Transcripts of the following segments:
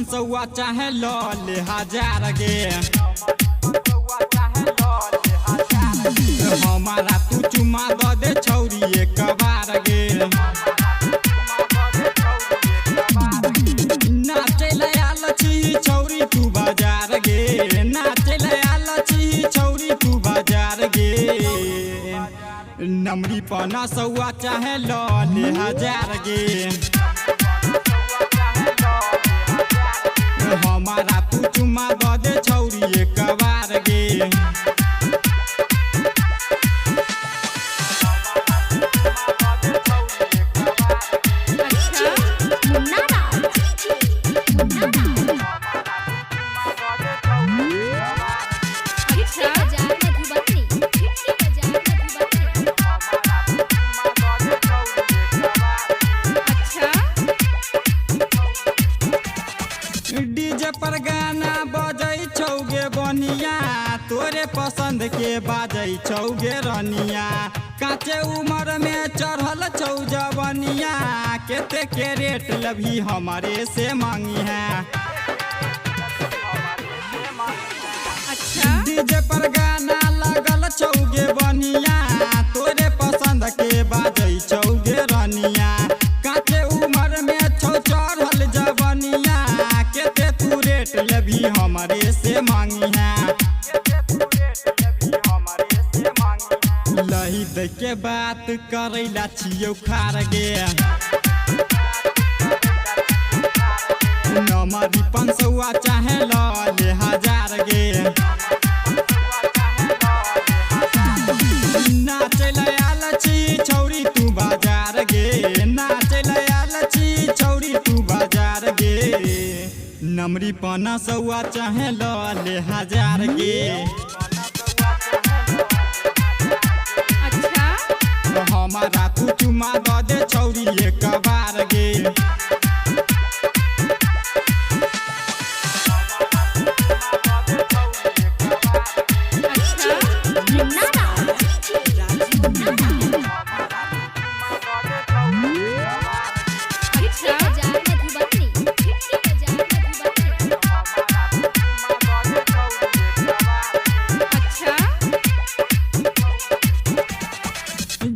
500 चाहे लॉल हजार गे हमारा तू चुमा द दे छौरी एक बार गे नाचे आल छी छौरी तू बाजार गे नाचे आल छी छौरी तू बाजार गे नमरी 500 चाहे लॉल हजार गे हमारा तू चुमा द दे छौरी एक बार गे डीजे पर गाना बजै छौगे बनिया तोरे पसंद के बाजै छौगे रनिया काचे उम्र में चढ़ल छौ जवनिया केते के रेट लभी हमारे से मांगी है डीजे पर गाना लगल छौगे बनिया तोरे पसंद के बाजै छौगे रनिया काचे उम्र में छौ चढ़ल जवनिया केते तू रेट लभी हमारे से मांगी है लही दे के बात करैला छियौ खार गे नमरी 500 चाहे लॉल हजार गे नाचे आल छी छौरी तू बाजार गे नाचे आल छी छौरी तू बाजार गे नमरी 500 चाहे लॉल हजार गे हमारा तू चुमा द दे छौरी एक बार गे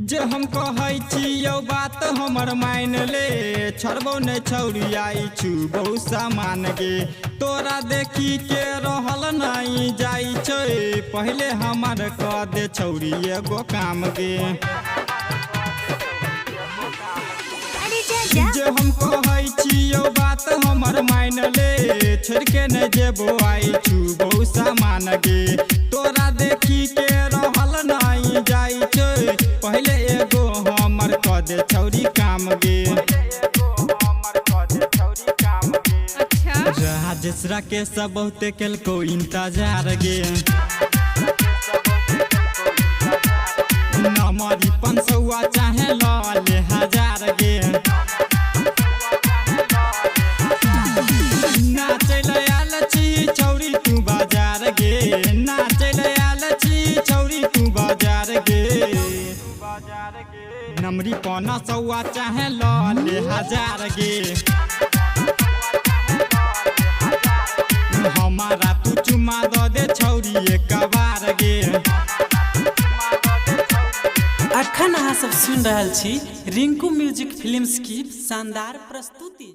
जे हम कहै छियौ बात हमर मान ले छोड़बो ने छौरी आई छु बहुत सामान गे तोरा देखी के रहल नहीं जाई छै पहले हमार क दे छौरी एगो काम गे जे हम कहै छियौ बात हमर मान ले छोड़ के न जेबो आई छु बहुत सामान गे तोरा देखी के रहल नहीं जाई छै पहले एगो हमर क दे छौरी काम गे राजेश राकेश बहुते केलको इंतजार गे नमरी 500 चाहे लॉल हजार गे नाचे आल छी छौरी तू बाजार गे नाचे आल छी छौरी तू बाजार गे नमरी 500 चाहे लॉल हजार गे हमारा तू चुमा द दे छौरी एक बार गे अखन अहाँ सब सुन रहल छी रिंकू म्यूजिक फिल्म्स की शानदार प्रस्तुति।